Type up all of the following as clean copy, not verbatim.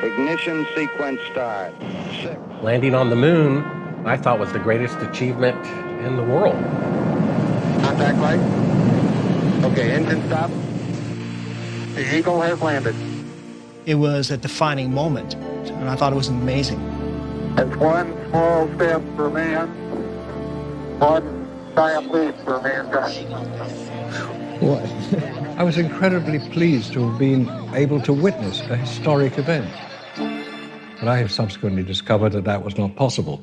Ignition sequence start. 6. Landing on the moon, I thought, was the greatest achievement in the world. Contact light. Okay, engine stop. The Eagle has landed. It was a defining moment, and I thought it was amazing. It's one small step for man, one giant leap for mankind. I was incredibly pleased to have been able to witness a historic event. But I have subsequently discovered that that was not possible.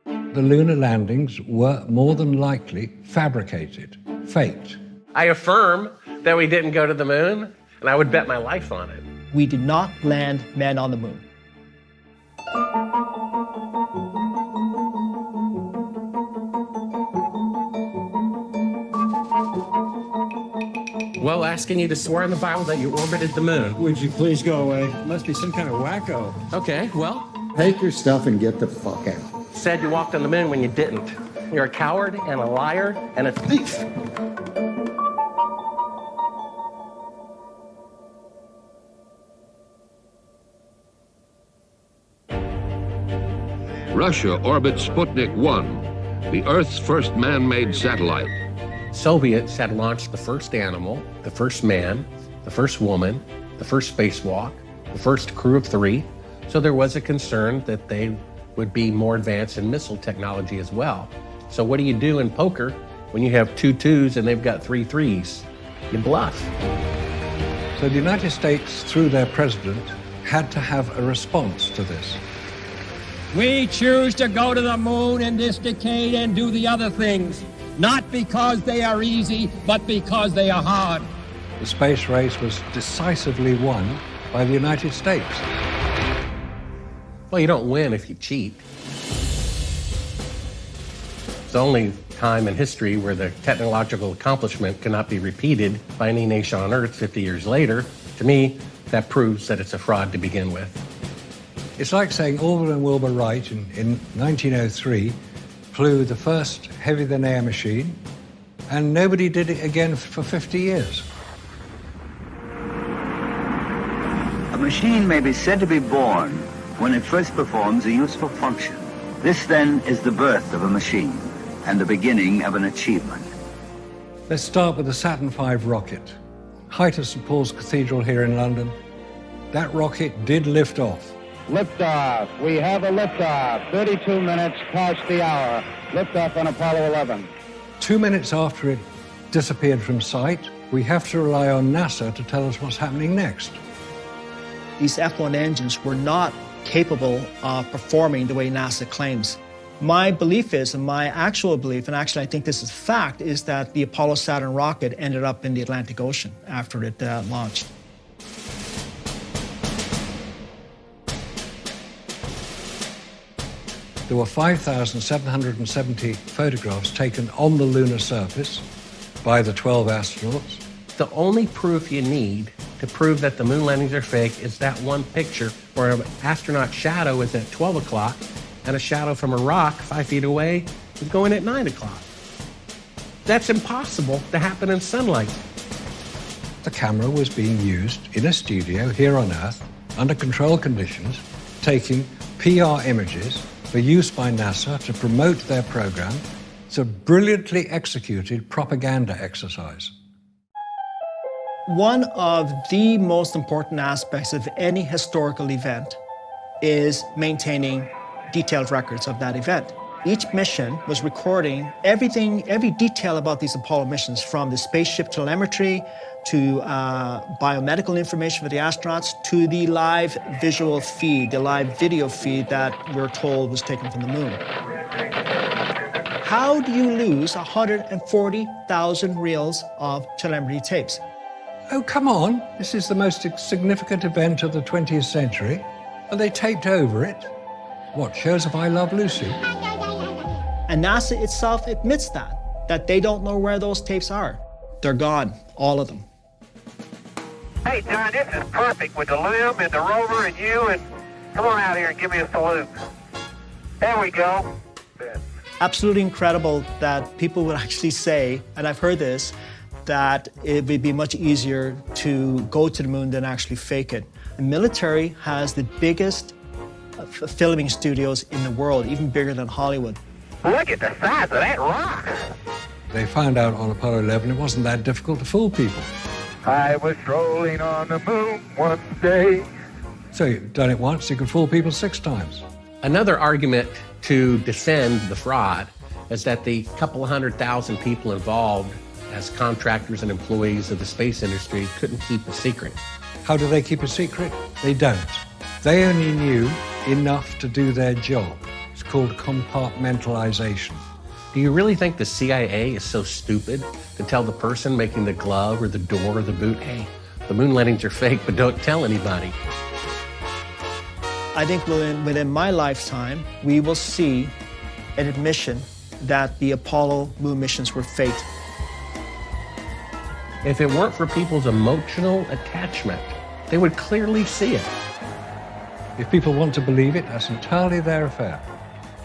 The lunar landings were more than likely fabricated, faked. I affirm that we didn't go to the moon, and I would bet my life on it. We did not land men on the moon. Well, asking you to swear in the Bible that you orbited the moon. Would you please go away? Must be some kind of wacko. Okay, well, Take your stuff and get the fuck out. said you walked on the moon when you didn't. You're a coward and a liar and a thief. Russia orbits Sputnik 1, the Earth's first man-made satellite. Soviets had launched the first animal, the first man, the first woman, the first spacewalk, the first crew of 3. So there was a concern that they would be more advanced in missile technology as well. So what do you do in poker when you have 2 2s and they've got 3 3s? You bluff. So the United States, through their president, had to have a response to this. We choose to go to the moon in this decade and do the other things, not because they are easy, but because they are hard. The space race was decisively won by the United States. Well, you don't win if you cheat. It's the only time in history where the technological accomplishment cannot be repeated by any nation on Earth 50 years later. To me, that proves that it's a fraud to begin with. It's like saying Orville and Wilbur Wright in 1903 flew the first heavy-than-air machine, and nobody did it again for 50 years. A machine may be said to be born when it first performs a useful function. This, then, is the birth of a machine and the beginning of an achievement. Let's start with the Saturn V rocket. Height of St. Paul's Cathedral here in London. That rocket did lift off. Liftoff. We have a liftoff. 32 minutes past the hour. Liftoff on Apollo 11. 2 minutes after it disappeared from sight, we have to rely on NASA to tell us what's happening next. These F-1 engines were not capable of performing the way NASA claims. My belief is, and my actual belief, and actually I think this is fact, is that the Apollo Saturn rocket ended up in the Atlantic Ocean after it launched. There were 5,770 photographs taken on the lunar surface by the 12 astronauts. The only proof you need to prove that the moon landings are fake is that one picture where an astronaut shadow is at 12 o'clock and a shadow from a rock 5 feet away is going at 9 o'clock. That's impossible to happen in sunlight. The camera was being used in a studio here on Earth under controlled conditions, taking PR images for use by NASA to promote their program. It's a brilliantly executed propaganda exercise. One of the most important aspects of any historical event is maintaining detailed records of that event. Each mission was recording everything, every detail about these Apollo missions, from the spaceship telemetry to biomedical information for the astronauts to the live visual feed, the live video feed that we're told was taken from the moon. How do you lose 140,000 reels of telemetry tapes? Oh, come on. This is the most significant event of the 20th century. And they taped over it. What, shows of I Love Lucy? And NASA itself admits that they don't know where those tapes are. They're gone, all of them. Hey, John, this is perfect with the LIM and the rover and you, and come on out here and give me a salute. There we go. Absolutely incredible that people would actually say, and I've heard this, that it would be much easier to go to the moon than actually fake it. The military has the biggest filming studios in the world, even bigger than Hollywood. Look at the size of that rock. They found out on Apollo 11 it wasn't that difficult to fool people. I was strolling on the moon one day. So you've done it once, you can fool people 6 times. Another argument to defend the fraud is that the couple of 100,000 people involved as contractors and employees of the space industry couldn't keep a secret. How do they keep a secret? They don't. They only knew enough to do their job. It's called compartmentalization. Do you really think the CIA is so stupid to tell the person making the glove or the door or the boot, hey, the moon landings are fake, but don't tell anybody? I think within my lifetime, we will see an admission that the Apollo moon missions were faked. If it weren't for people's emotional attachment, they would clearly see it. If people want to believe it, that's entirely their affair.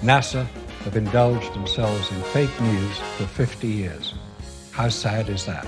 NASA have indulged themselves in fake news for 50 years. How sad is that?